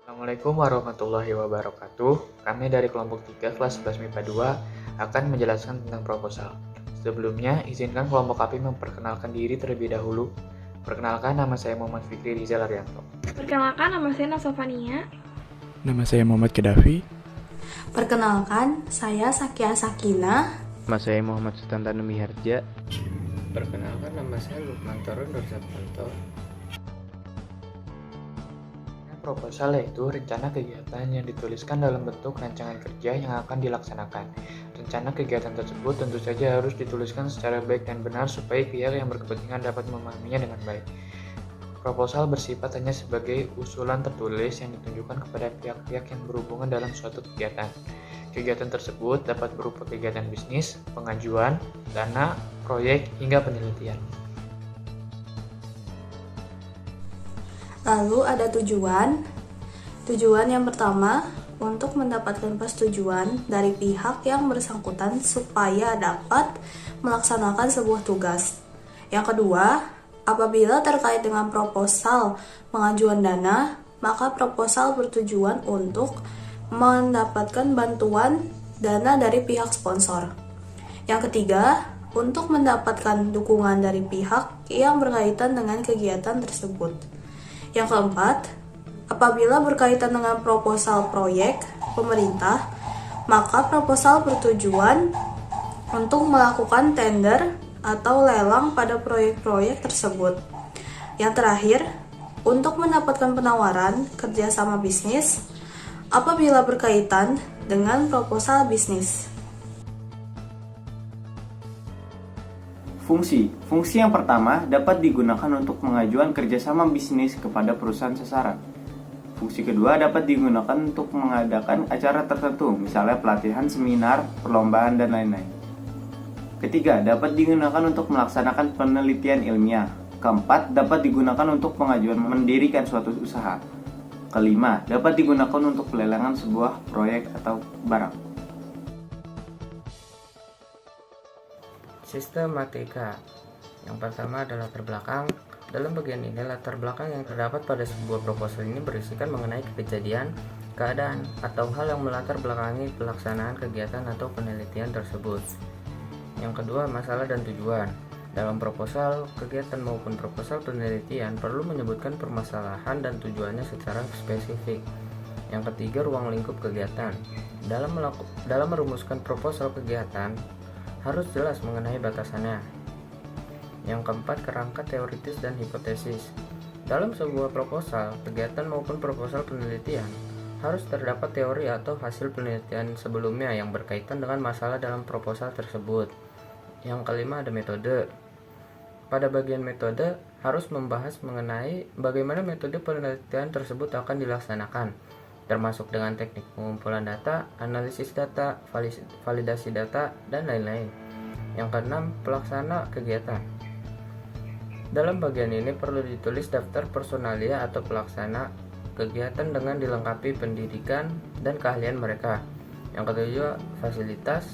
Assalamualaikum warahmatullahi wabarakatuh. Kami dari kelompok 3 kelas 11 MIPA 2 akan menjelaskan tentang proposal. Sebelumnya, izinkan kelompok kami memperkenalkan diri terlebih dahulu. Perkenalkan, nama saya Muhammad Fikri Rizal Arianto. Perkenalkan, nama saya Nasofania. Nama saya Muhammad Kedafi. Perkenalkan, saya Sakia Sakina. Nama saya Muhammad Sutantanu Miharja. Perkenalkan, nama saya Lukman Torun Dorsapanto. Proposal yaitu rencana kegiatan yang dituliskan dalam bentuk rancangan kerja yang akan dilaksanakan. Rencana kegiatan tersebut tentu saja harus dituliskan secara baik dan benar supaya pihak yang berkepentingan dapat memahaminya dengan baik. Proposal bersifat hanya sebagai usulan tertulis yang ditunjukkan kepada pihak-pihak yang berhubungan dalam suatu kegiatan. Kegiatan tersebut dapat berupa kegiatan bisnis, pengajuan, dana, proyek, hingga penelitian. Lalu ada tujuan. Tujuan yang pertama, untuk mendapatkan persetujuan dari pihak yang bersangkutan supaya dapat melaksanakan sebuah tugas. Yang kedua, apabila terkait dengan proposal pengajuan dana, maka proposal bertujuan untuk mendapatkan bantuan dana dari pihak sponsor. Yang ketiga, untuk mendapatkan dukungan dari pihak yang berkaitan dengan kegiatan tersebut. Yang keempat, apabila berkaitan dengan proposal proyek pemerintah, maka proposal bertujuan untuk melakukan tender atau lelang pada proyek-proyek tersebut. Yang terakhir, untuk mendapatkan penawaran kerjasama bisnis apabila berkaitan dengan proposal bisnis. Fungsi yang pertama dapat digunakan untuk mengajukan kerjasama bisnis kepada perusahaan sasaran. Fungsi kedua dapat digunakan untuk mengadakan acara tertentu, misalnya pelatihan, seminar, perlombaan, dan lain-lain. Ketiga, dapat digunakan untuk melaksanakan penelitian ilmiah. Keempat, dapat digunakan untuk pengajuan mendirikan suatu usaha. Kelima, dapat digunakan untuk pelelangan sebuah proyek atau barang. Sistematika. Yang pertama adalah latar belakang. Dalam bagian ini, latar belakang yang terdapat pada sebuah proposal ini berisikan mengenai kejadian, keadaan, atau hal yang melatar belakangi pelaksanaan kegiatan atau penelitian tersebut. Yang kedua, masalah dan tujuan. Dalam proposal kegiatan maupun proposal penelitian perlu menyebutkan permasalahan dan tujuannya secara spesifik. Yang ketiga, ruang lingkup kegiatan. Dalam merumuskan proposal kegiatan, harus jelas mengenai batasannya. Yang keempat, kerangka teoritis dan hipotesis. Dalam sebuah proposal, kegiatan maupun proposal penelitian, harus terdapat teori atau hasil penelitian sebelumnya yang berkaitan dengan masalah dalam proposal tersebut. Yang kelima, ada metode. Pada bagian metode, harus membahas mengenai bagaimana metode penelitian tersebut akan dilaksanakan, termasuk dengan teknik pengumpulan data, analisis data, validasi data, dan lain-lain. Yang keenam, pelaksana kegiatan. Dalam bagian ini perlu ditulis daftar personalia atau pelaksana kegiatan dengan dilengkapi pendidikan dan keahlian mereka. Yang ketujuh, fasilitas.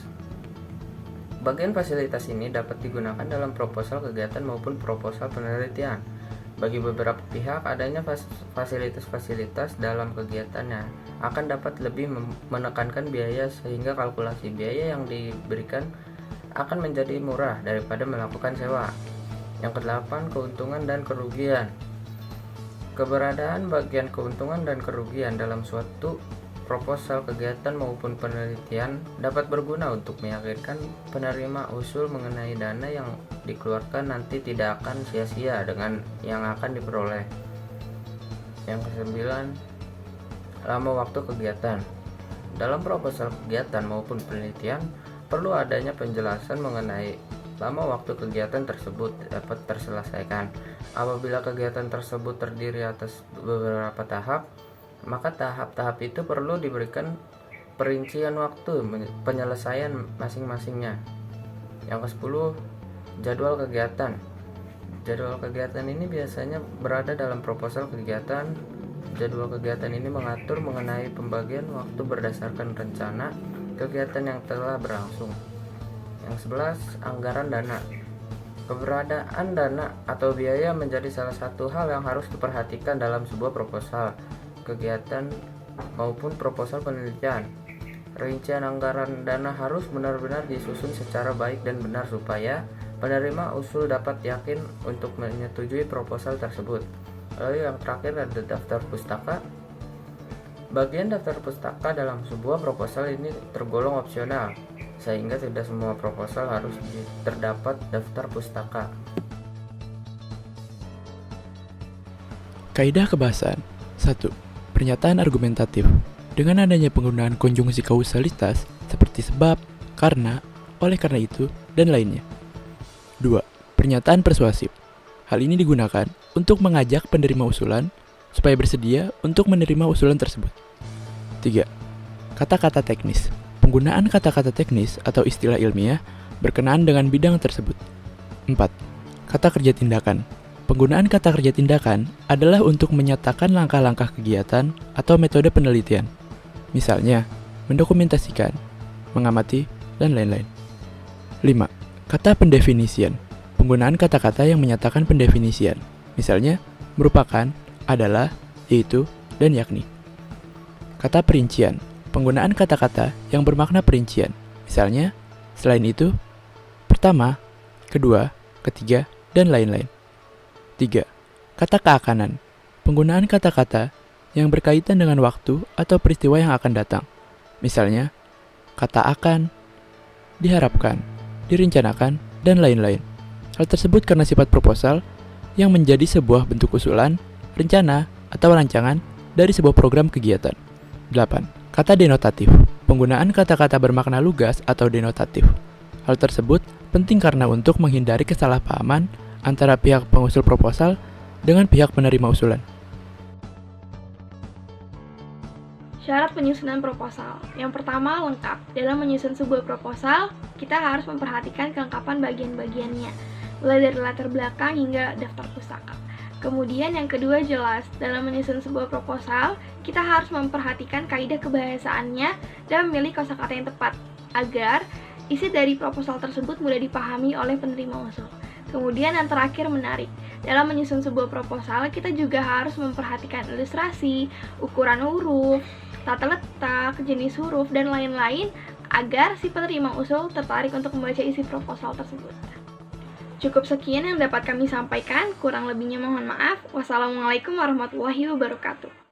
Bagian fasilitas ini dapat digunakan dalam proposal kegiatan maupun proposal penelitian. Bagi beberapa pihak, adanya fasilitas-fasilitas dalam kegiatannya akan dapat lebih menekankan biaya sehingga kalkulasi biaya yang diberikan akan menjadi murah daripada melakukan sewa. Yang kedelapan, keuntungan dan kerugian. Keberadaan bagian keuntungan dan kerugian dalam suatu proposal kegiatan maupun penelitian dapat berguna untuk meyakinkan penerima usul mengenai dana yang dikeluarkan nanti tidak akan sia-sia dengan yang akan diperoleh. Yang kesembilan, lama waktu kegiatan. Dalam proposal kegiatan maupun penelitian perlu adanya penjelasan mengenai lama waktu kegiatan tersebut dapat terselesaikan. Apabila kegiatan tersebut terdiri atas beberapa tahap, maka tahap-tahap itu perlu diberikan perincian waktu penyelesaian masing-masingnya. Yang ke-10, jadwal kegiatan. Jadwal kegiatan ini biasanya berada dalam proposal kegiatan. Jadwal kegiatan ini mengatur mengenai pembagian waktu berdasarkan rencana kegiatan yang telah berlangsung. Yang 11, anggaran dana. Keberadaan dana atau biaya menjadi salah satu hal yang harus diperhatikan dalam sebuah proposal. kegiatan maupun proposal penelitian. Rincian anggaran dana harus benar-benar disusun secara baik dan benar supaya penerima usul dapat yakin untuk menyetujui proposal tersebut. Lalu yang terakhir ada daftar pustaka. Bagian daftar pustaka dalam sebuah proposal ini tergolong opsional, sehingga tidak semua proposal harus terdapat daftar pustaka. Kaidah kebahasaan. 1. Pernyataan argumentatif. Dengan adanya penggunaan konjungsi kausalitas seperti sebab, karena, oleh karena itu, dan lainnya. 2. Pernyataan persuasif. Hal ini digunakan untuk mengajak penerima usulan supaya bersedia untuk menerima usulan tersebut. 3. Kata-kata teknis. Penggunaan kata-kata teknis atau istilah ilmiah berkenaan dengan bidang tersebut. 4. Kata kerja tindakan. Penggunaan kata kerja tindakan adalah untuk menyatakan langkah-langkah kegiatan atau metode penelitian. Misalnya, mendokumentasikan, mengamati, dan lain-lain. 5. Kata pendefinisian. Penggunaan kata-kata yang menyatakan pendefinisian. Misalnya, merupakan, adalah, yaitu, dan yakni. Kata perincian. Penggunaan kata-kata yang bermakna perincian. Misalnya, selain itu, pertama, kedua, ketiga, dan lain-lain. 3. Kata keakanan. Penggunaan kata-kata yang berkaitan dengan waktu atau peristiwa yang akan datang. Misalnya, kata akan, diharapkan, direncanakan, dan lain-lain. Hal tersebut karena sifat proposal yang menjadi sebuah bentuk usulan, rencana, atau rancangan dari sebuah program kegiatan. 8. Kata denotatif. Penggunaan kata-kata bermakna lugas atau denotatif. Hal tersebut penting karena untuk menghindari kesalahpahaman antara pihak pengusul proposal dengan pihak penerima usulan. Syarat penyusunan proposal. Yang pertama, lengkap. Dalam menyusun sebuah proposal, kita harus memperhatikan kelengkapan bagian-bagiannya, mulai dari latar belakang hingga daftar pustaka. Kemudian yang kedua, jelas. Dalam menyusun sebuah proposal, kita harus memperhatikan kaidah kebahasaannya dan memilih kosakata yang tepat, agar isi dari proposal tersebut mudah dipahami oleh penerima usul. Kemudian yang terakhir, menarik. Dalam menyusun sebuah proposal, kita juga harus memperhatikan ilustrasi, ukuran huruf, tata letak, jenis huruf, dan lain-lain agar si penerima usul tertarik untuk membaca isi proposal tersebut. Cukup sekian yang dapat kami sampaikan, kurang lebihnya mohon maaf. Wassalamualaikum warahmatullahi wabarakatuh.